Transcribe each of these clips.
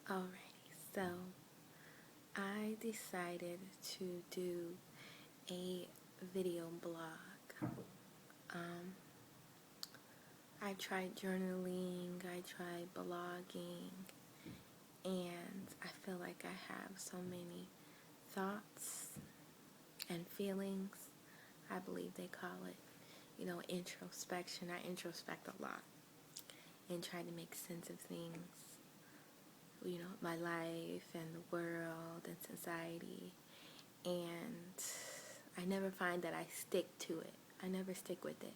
Alrighty, so I decided to do a video blog. Um, I tried journaling, I tried blogging, and I feel like I have so many thoughts and feelings. I believe they call it, introspection. I introspect a lot and try to make sense of things, my life and the world and society. And I never find that I stick to it. I never stick with it.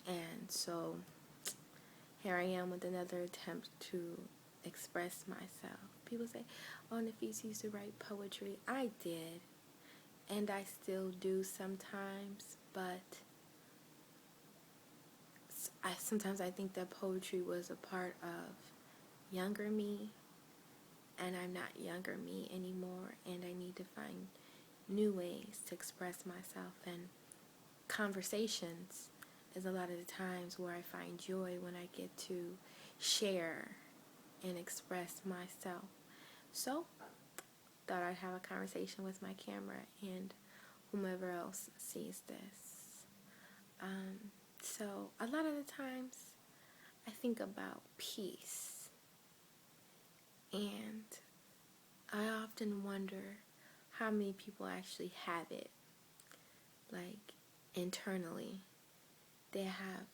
And so here I am with another attempt to express myself. People say, oh, Nafisa used to write poetry. I did. And I still do sometimes. But sometimes I think that poetry was a part of younger me. And I'm not younger me anymore. And I need to find new ways to express myself. And conversations is a lot of the times where I find joy when I get to share and express myself. So, thought I'd have a conversation with my camera and whomever else sees this. So, a lot of the times I think about peace, and I often wonder how many people actually have it, like internally. They have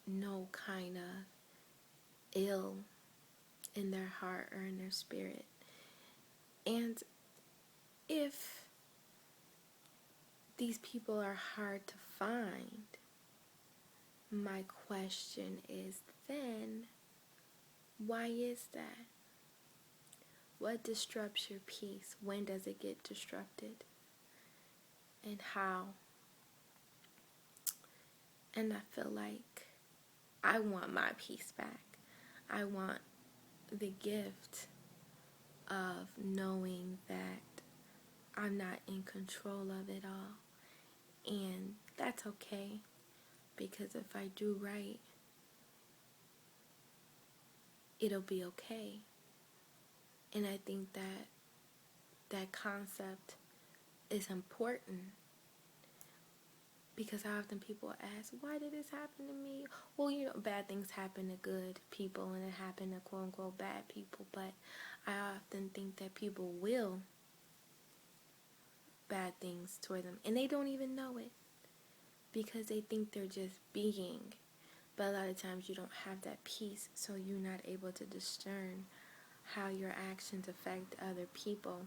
no kind of ill in their heart or in their spirit. And if these people are hard to find, my question is then, why is that? What disrupts your peace? When does it get disrupted? And how? And I feel like I want my peace back. I want the gift of knowing that I'm not in control of it all. And that's okay, because if I do right, it'll be okay. And I think that that concept is important, because often people ask, why did this happen to me? Well, bad things happen to good people, and it happened to quote unquote bad people, but I often think that people will bad things toward them, and they don't even know it, because they think they're just being. But a lot of times you don't have that peace, so you're not able to discern how your actions affect other people,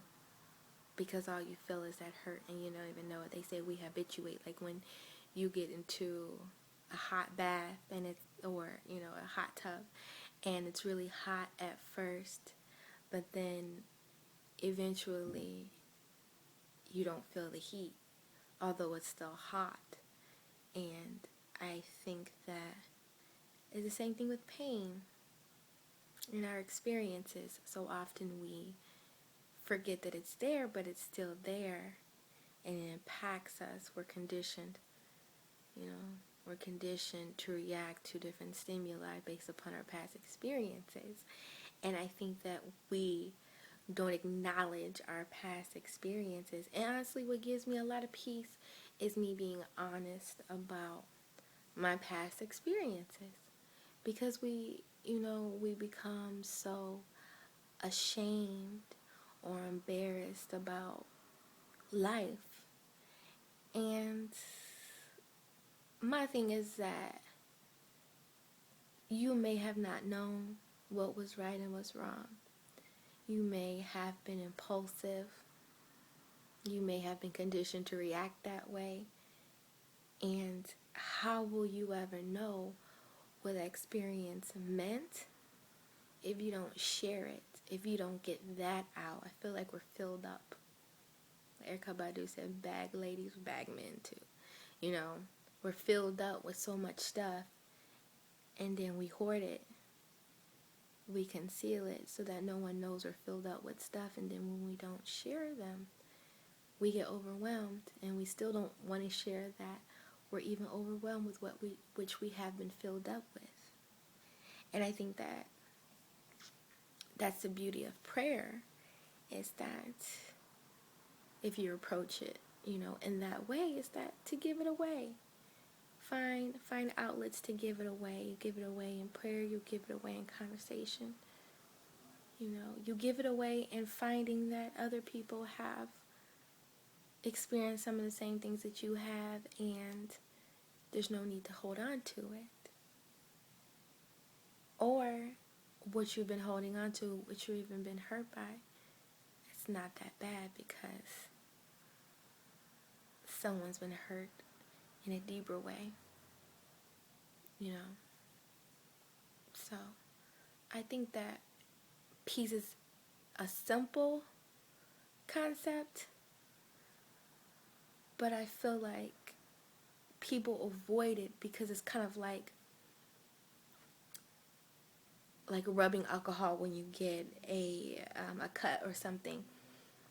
because all you feel is that hurt and you don't even know it. They say we habituate, like when you get into a hot bath and or a hot tub, and it's really hot at first, but then eventually you don't feel the heat, although it's still hot. And I think that it's the same thing with pain in our experiences. So often we forget that it's there, but it's still there, and it impacts us. We're conditioned to react to different stimuli based upon our past experiences. And I think that we don't acknowledge our past experiences. And honestly, what gives me a lot of peace is me being honest about my past experiences. Because we become so ashamed or embarrassed about life. And my thing is that you may have not known what was right and what's wrong. You may have been impulsive. You may have been conditioned to react that way. And how will you ever know what that experience meant if you don't share it, if you don't get that out? I feel like we're filled up. Erykah Badu said, bag ladies, bag men too. We're filled up with so much stuff, and then we hoard it. We conceal it so that no one knows we're filled up with stuff, and then when we don't share them, we get overwhelmed, and we still don't want to share that we're even overwhelmed with which we have been filled up with. And I think that that's the beauty of prayer, is that if you approach it, in that way, is that to give it away. Find outlets to give it away. You give it away in prayer, you give it away in conversation. You give it away in finding that other people have experienced some of the same things that you have, and there's no need to hold on to it. Or what you've been holding on to, what you've even been hurt by, it's not that bad because someone's been hurt in a deeper way. So I think that peace is a simple concept, but I feel like people avoid it because it's kind of like rubbing alcohol when you get a cut or something.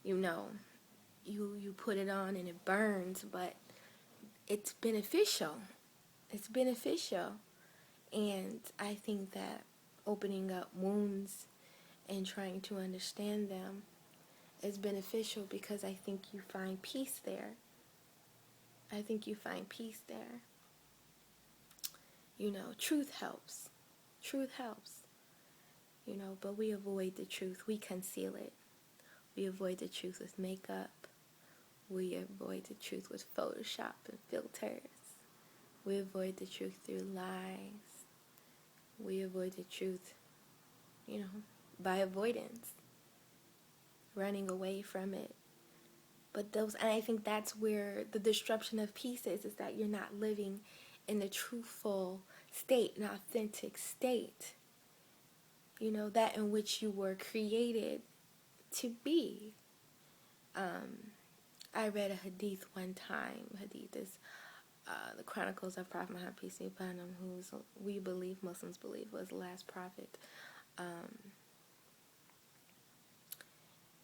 You put it on and it burns, but it's beneficial. It's beneficial. And I think that opening up wounds and trying to understand them is beneficial because I think you find peace there. Truth helps. But we avoid the truth. We conceal it. We avoid the truth with makeup. We avoid the truth with Photoshop and filters. We avoid the truth through lies. We avoid the truth, by avoidance, running away from it. And I think that's where the disruption of peace is that you're not living in the truthful state, an authentic state, that in which you were created to be. I read a hadith one time. Hadith is the Chronicles of Prophet Muhammad, peace be upon him, who Muslims believe, was the last prophet.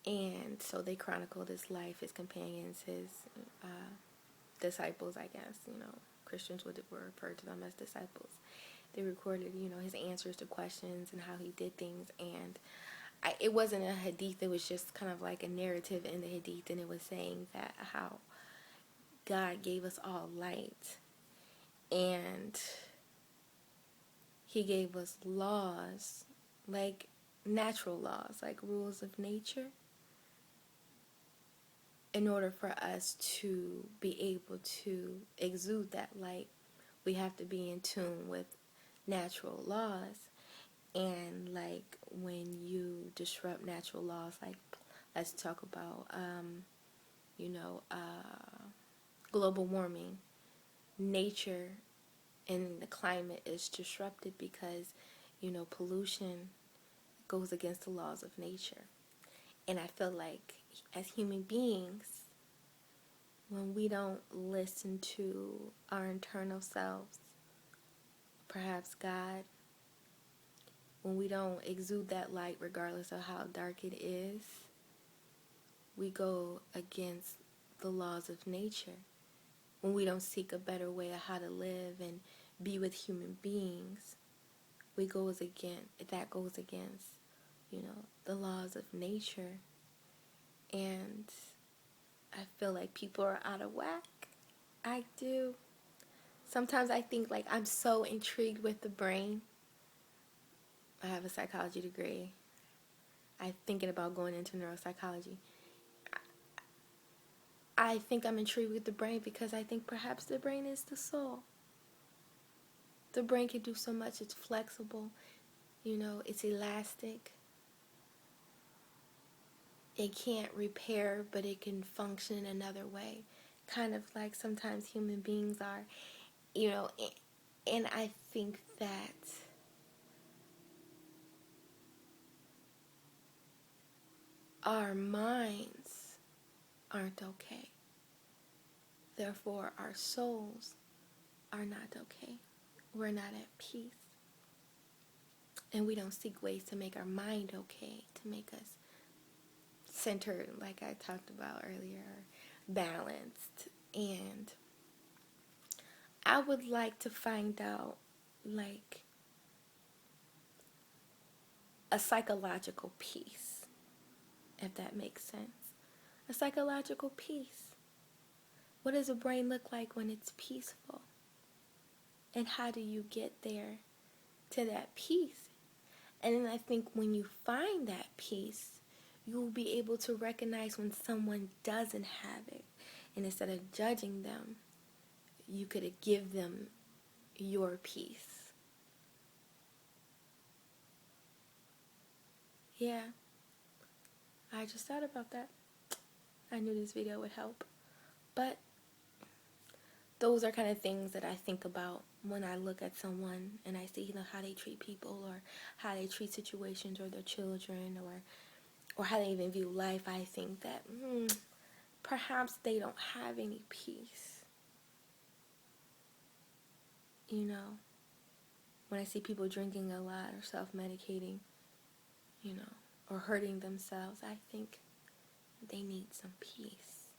And so they chronicled his life, his companions, his disciples, I guess. Christians would refer to them as disciples. They recorded, his answers to questions and how he did things. And it wasn't a hadith, it was just kind of like a narrative in the hadith, and it was saying that how God gave us all light, and he gave us laws, like natural laws, like rules of nature. In order for us to be able to exude that light, we have to be in tune with natural laws. And like when you disrupt natural laws, like let's talk about global warming. Nature and the climate is disrupted because pollution goes against the laws of nature. And I feel like as human beings, when we don't listen to our internal selves, perhaps God, when we don't exude that light regardless of how dark it is, we go against the laws of nature. When we don't seek a better way of how to live and be with human beings, that goes against, the laws of nature. And I feel like people are out of whack. I do. Sometimes I think like I'm so intrigued with the brain. I have a psychology degree. I'm thinking about going into neuropsychology. I think I'm intrigued with the brain because I think perhaps the brain is the soul. The brain can do so much. It's flexible. It's elastic. It can't repair, but it can function in another way. Kind of like sometimes human beings are, and I think that our minds aren't okay. Therefore, our souls are not okay. We're not at peace. And we don't seek ways to make our mind okay, to make us centered, like I talked about earlier, balanced. And I would like to find out, like, a psychological peace, if that makes sense. A psychological peace. What does a brain look like when it's peaceful? And how do you get there to that peace? And then I think when you find that peace, you'll be able to recognize when someone doesn't have it. And instead of judging them, you could give them your peace. Yeah, I just thought about that. I knew this video would help. But those are kind of things that I think about when I look at someone and I see, how they treat people, or how they treat situations, or their children, or how they even view life. I think that perhaps they don't have any peace. When I see people drinking a lot or self-medicating, or hurting themselves, I think they need some peace.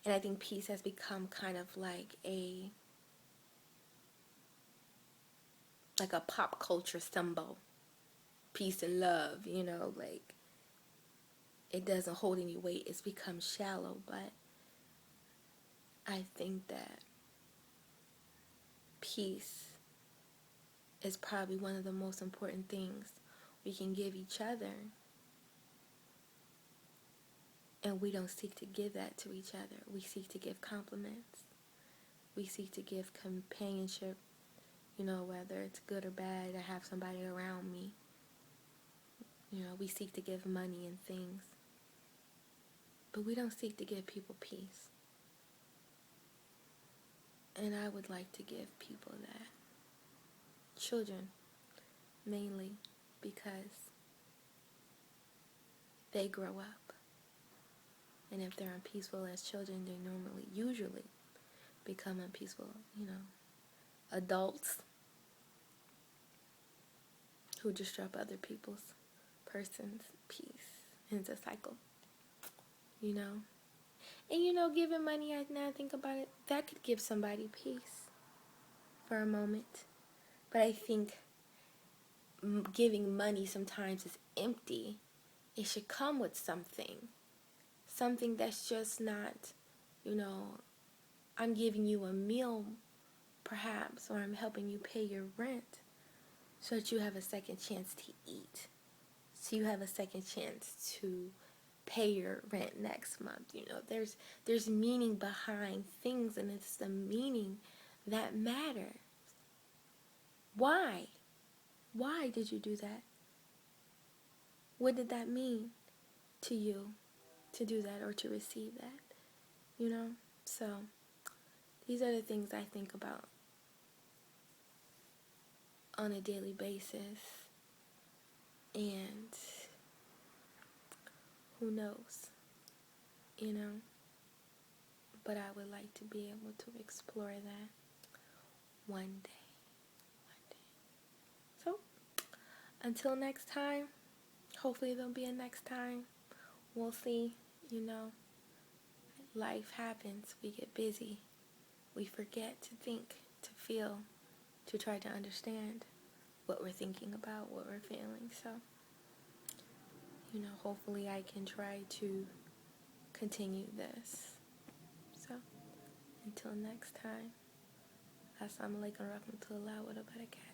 And I think peace has become kind of like a pop culture symbol. Peace and love, like it doesn't hold any weight. It's become shallow, but I think that peace is probably one of the most important things we can give each other. And we don't seek to give that to each other. We seek to give compliments. We seek to give companionship, whether it's good or bad, to have somebody around me. We seek to give money and things. But we don't seek to give people peace. And I would like to give people that. Children, mainly, because they grow up. And if they're unpeaceful as children, they usually become unpeaceful, adults who disrupt other people's person's peace. And it's a cycle, And giving money, now I think about it, that could give somebody peace for a moment. But I think giving money sometimes is empty. It should come with something that's just not, I'm giving you a meal perhaps, or I'm helping you pay your rent so that you have a second chance to eat, so you have a second chance to pay your rent next month. There's meaning behind things, and it's the meaning that matters. Why did you do that? What did that mean to you to do that or to receive that? So these are the things I think about on a daily basis. And who knows, but I would like to be able to explore that one day. So until next time, hopefully there'll be a next time. We'll see. Life happens. We get busy. We forget to think, to feel, to try to understand what we're thinking about, what we're feeling. So, hopefully I can try to continue this. So, until next time, assalamu alaikum warahmatullahi wabarakatuh.